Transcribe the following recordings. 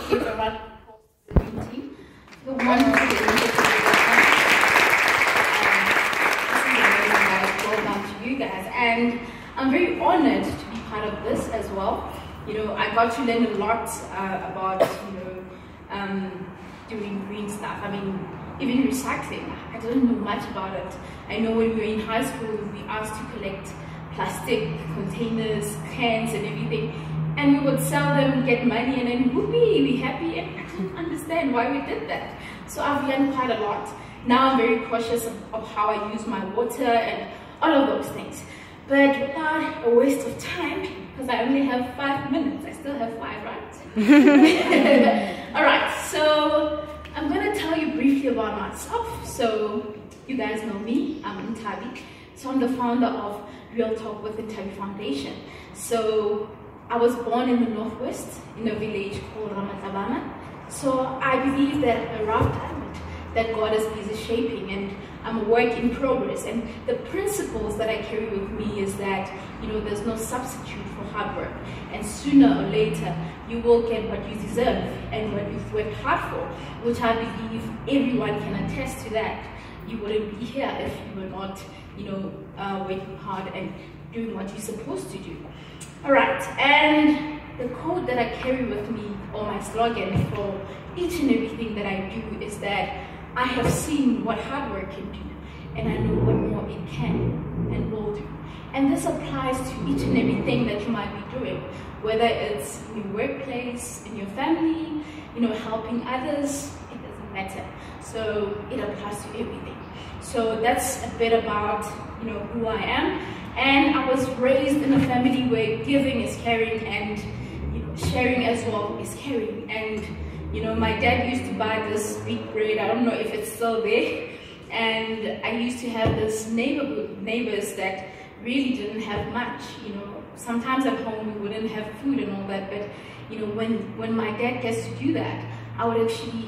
give a round of applause to the green team. The wonderful initiative. Well done to you guys, and I'm very honored to be part of this as well. You know, I got to learn a lot about, you know, doing green stuff. I mean, even recycling, I didn't know much about it. I know when we were in high school, we were asked to collect plastic containers, cans and everything, and we would sell them, get money, and then whoopee, we happy, and I didn't understand why we did that. So I've learned quite a lot. Now I'm very cautious of how I use my water and all of those things. But without a waste of time, because I only have 5 minutes, I still have 5, right? All right, so I'm gonna tell you briefly about myself. So you guys know me, I'm Nthabi. So I'm the founder of Real Talk with Nthabi Foundation. So I was born in the Northwest, in a village called Nthabi. So I believe that a rough diamond that God is busy shaping, and I'm a work in progress. And the principles that I carry with me is that, you know, there's no substitute for hard work, and sooner or later you will get what you deserve and what you've worked hard for, which I believe everyone can attest to that. You wouldn't be here if you were not, you know, working hard and doing what you're supposed to do. All right, and the code that I carry with me, or my slogan for each and everything that I do, is that I have seen what hard work can do, and I know what more it can and will do. And this applies to each and everything that you might be doing, whether it's in your workplace, in your family, you know, helping others, it doesn't matter. So it applies to everything. So that's a bit about, you know, who I am. And I was raised in a family where giving is caring, and, you know, sharing as well is caring. And you know, my dad used to buy this big bread, I don't know if it's still there, and I used to have this neighbors that really didn't have much. You know, sometimes at home we wouldn't have food and all that, but you know, when my dad gets to do that, I would actually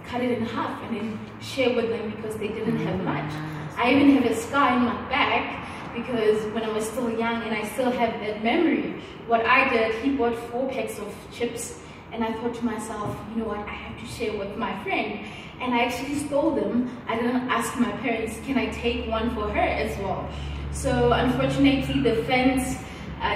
cut it in half and then share with them because they didn't have much. I even have a scar in my back because when I was still young, and I still have that memory, what I did, he bought 4 packs of chips. And I thought to myself, you know what, I have to share with my friend. And I actually stole them. I didn't ask my parents, can I take one for her as well? So unfortunately, the fence,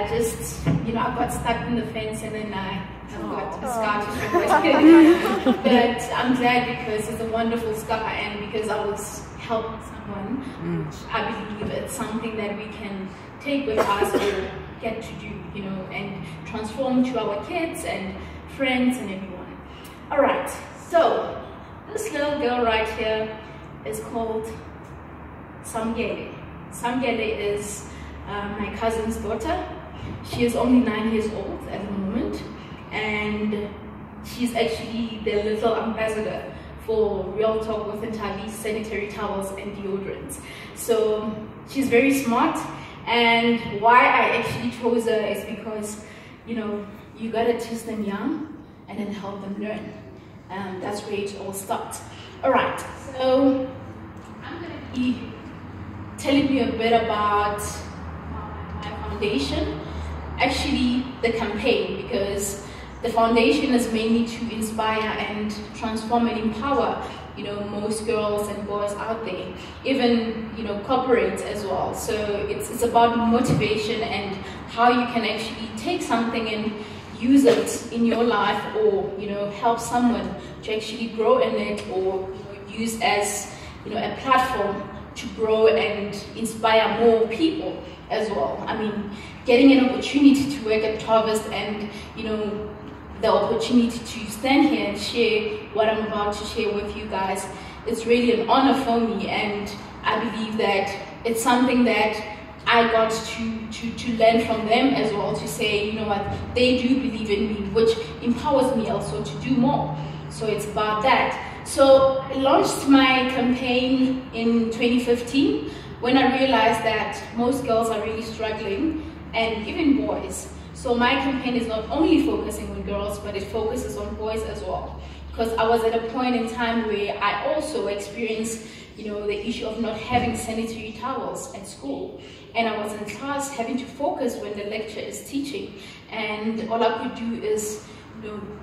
just, you know, I got stuck in the fence, and then I got a scar to show my kid. But I'm glad because it's a wonderful scar, and because I was helping someone, which I believe it's something that we can take with us or get to do, you know, and transform to our kids and friends and everyone. All right, so this little girl right here is called Samgele. Samgele is my cousin's daughter. She is only 9 years old at the moment, and she's actually the little ambassador for Real Talk with Nthabi sanitary towels and deodorants. So she's very smart, and why I actually chose her is because, you know, you gotta teach them young and then help them learn. That's where it all starts. All right, so I'm gonna be telling you a bit about my foundation, actually the campaign, because the foundation is mainly to inspire and transform and empower, you know, most girls and boys out there, even, you know, corporates as well. So it's about motivation and how you can actually take something and use it in your life, or, you know, help someone to actually grow in it, or, you know, use as, you know, a platform to grow and inspire more people as well. I mean, getting an opportunity to work at Harvest and, you know, the opportunity to stand here and share what I'm about to share with you guys, it's really an honor for me, and I believe that it's something that I got to learn from them as well, to say, you know what, they do believe in me, which empowers me also to do more. So it's about that. So I launched my campaign in 2015 when I realized that most girls are really struggling, and even boys. So my campaign is not only focusing on girls, but it focuses on boys as well. Because I was at a point in time where I also experienced, you know, the issue of not having sanitary towels at school. And I was in class having to focus when the lecturer is teaching. And all I could do is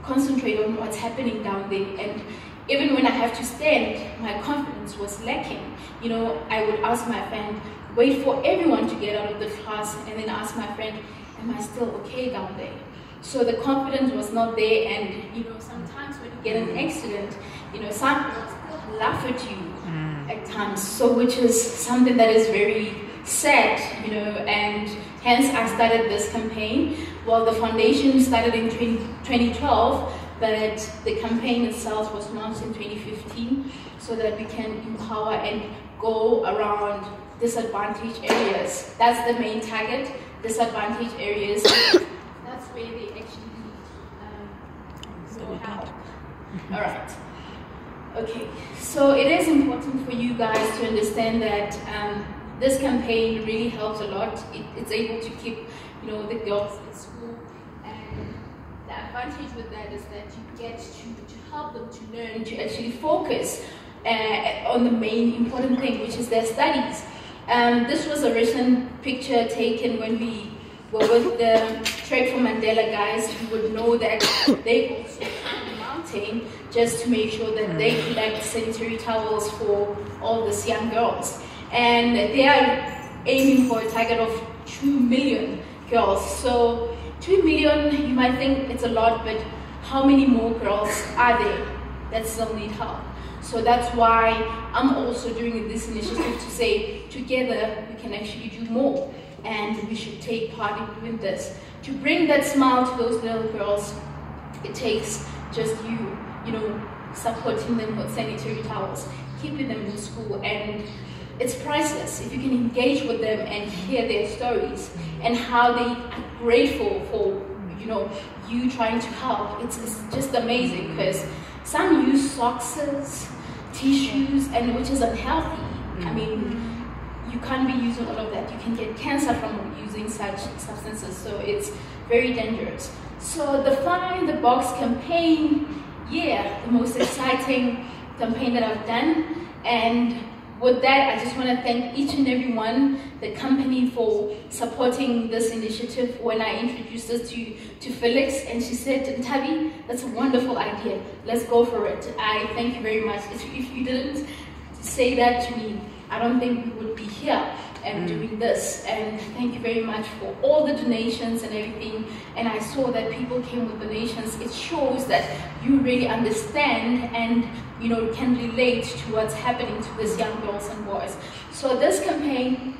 concentrate on what's happening down there. And even when I have to stand, my confidence was lacking. I would ask my friend, wait for everyone to get out of the class, and then ask my friend, am I still okay down there? So the confidence was not there, and sometimes when you get an accident, some people still laugh at you at times, so which is something that is very sad, and hence I started this campaign. Well, the foundation started in 2012, but the campaign itself was launched in 2015 so that we can empower and go around disadvantaged areas. That's the main target, disadvantaged areas. That's where they actually need help. All right. Okay, so it is important for you guys to understand that this campaign really helps a lot. It's able to keep, the girls in school, and the advantage with that is that you get to help them to learn to actually focus on the main important thing, which is their studies. This was a recent picture taken when we were with the Trek for Mandela guys, who would know that they also climbed the mountain just to make sure that they collect sanitary towels for all these young girls. And they are aiming for a target of 2 million girls. So 2 million, you might think it's a lot, but how many more girls are there that still need help? So that's why I'm also doing this initiative to say together we can actually do more, and we should take part in doing this. To bring that smile to those little girls, it takes just you supporting them with sanitary towels, keeping them in school, and it's priceless if you can engage with them and hear their stories and how they are grateful for you trying to help. It's just amazing, because some use socks, tissues, and which is unhealthy. I mean, you can't be using all of that. You can get cancer from using such substances, so it's very dangerous. So the Find the Box campaign, the most exciting campaign that I've done. And with that, I just want to thank each and every one, the company, for supporting this initiative. When I introduced this to Felix, and she said, Nthabi, that's a wonderful idea, let's go for it. I thank you very much. If you didn't say that to me, I don't think we would be here and doing this. And thank you very much for all the donations and everything. And I saw that people came with donations. It shows that you really understand and can relate to what's happening to these young girls and boys. So this campaign,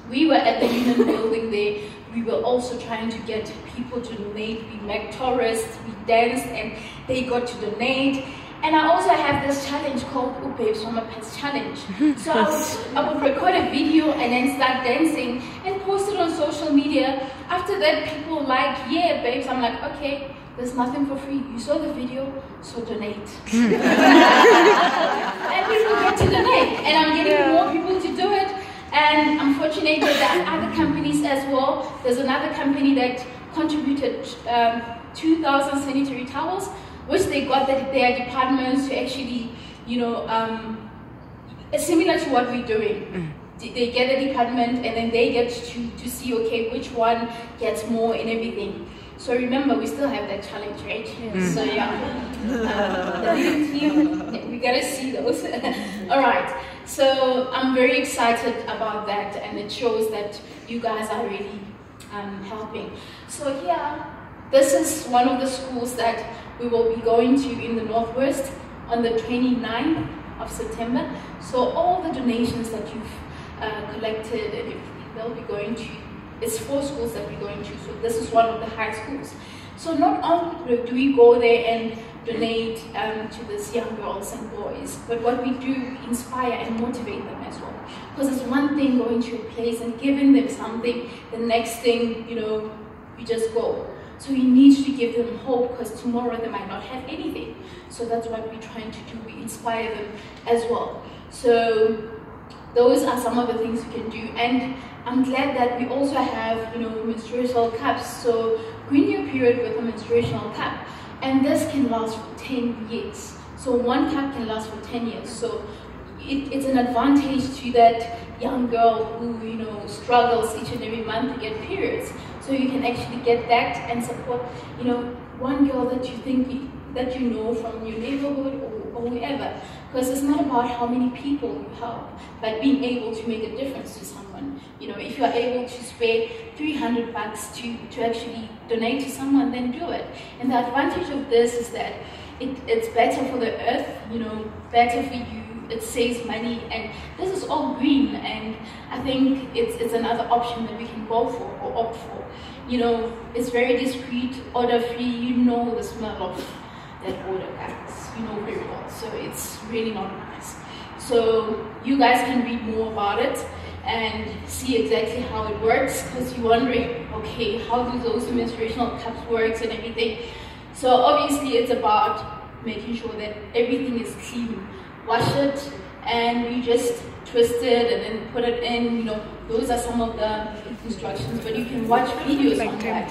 we were at the Union building there. We were also trying to get people to donate. We met tourists, we danced, and they got to donate. And I also have this challenge called Babes from a Pets Challenge. So I would record a video and then start dancing and post it on social media. After that, people like, yeah, babes. I'm like, okay, there's nothing for free. You saw the video, so donate. And people get to donate. And I'm getting more people to do it. And I'm fortunate that there are other companies as well. There's another company that contributed 2,000 sanitary towels, which they got their departments to actually, similar to what we're doing. They get a department, and then they get to see, okay, which one gets more and everything. So remember, we still have that challenge, right? Yes. So we gotta see those. All right. So I'm very excited about that, and it shows that you guys are really helping. So here, this is one of the schools that we will be going to in the Northwest on the 29th of September. So all the donations that you've collected and everything, they'll be going to, it's 4 schools that we're going to. So this is one of the high schools. So not only do we go there and donate to these young girls and boys, but what we do, we inspire and motivate them as well. Because it's one thing going to a place and giving them something, the next thing, you just go. So you need to give them hope, because tomorrow they might not have anything. So that's what we're trying to do. We inspire them as well. So those are some of the things we can do. And I'm glad that we also have, menstrual cups. So green your period with a menstruational cup. And this can last for 10 years. So 1 cup can last for 10 years. So it's an advantage to that young girl who, struggles each and every month to get periods. So you can actually get that and support, one girl that you think that you know from your neighborhood or whoever. Because it's not about how many people you help, but being able to make a difference to someone. You know, if you are able to spare 300 bucks to actually donate to someone, then do it. And the advantage of this is that it's better for the earth, you know, better for you, it saves money, and this is all green, and I think it's another option that we can go for or opt for. You know, it's very discreet, order free, you know the smell of that order, guys, you know very well, so it's really not nice. So you guys can read more about it and see exactly how it works, because you're wondering, okay, how do those menstruational cups work and everything. So obviously it's about making sure that everything is clean. Wash it and you just twist it and then put it in, you know, those are some of the instructions, but you can watch videos on that.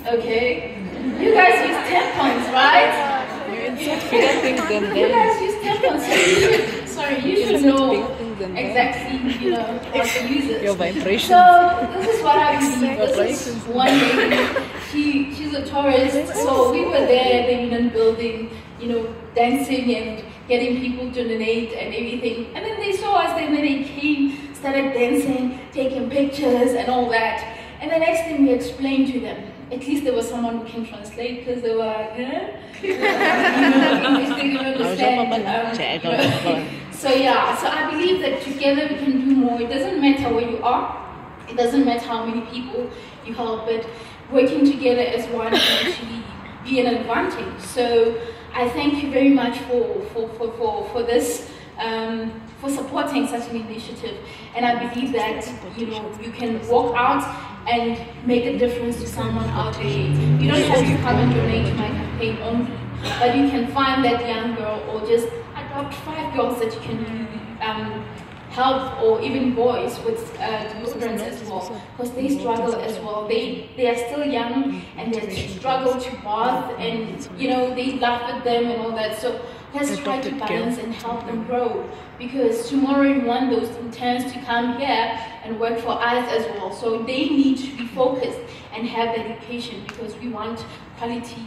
Okay, you guys use tampons, right? You guys use tampons, so you should know exactly, you know, how to use it. Your vibrations. So this is what I believe. This is one lady. She's a tourist, so we were there, the Union building, you know, dancing and getting people to donate and everything. And then they saw us, and then they came, started dancing, taking pictures and all that. And the next thing we explained to them, at least there was someone who can translate, because they were like, you know, English, they didn't understand. So yeah, so I believe that together we can do more. It doesn't matter where you are, it doesn't matter how many people you help, but working together as one can actually be an advantage. So I thank you very much for this, for supporting such an initiative. And I believe that, you know, you can walk out and make a difference to someone out there. You don't have to come and donate to my campaign only, but you can find that young girl, or just adopt 5 girls that you can help, or even boys with children as well, because they struggle as well. They are still young and they struggle to bath, and you know, they laugh at them and all that. So let's try to balance and help them grow, because tomorrow we want those interns to come here and work for us as well. So they need to be focused and have dedication, because we want quality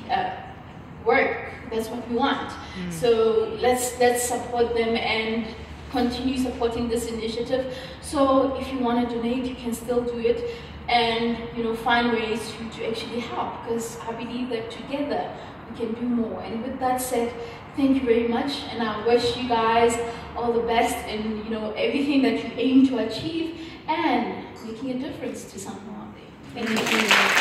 work. That's what we want. So let's support them and continue supporting this initiative. So if you want to donate, you can still do it, and you know, find ways to actually help, because I believe that together we can do more. And with that said, thank you very much, and I wish you guys all the best in, you know, everything that you aim to achieve and making a difference to someone out there. Thank you.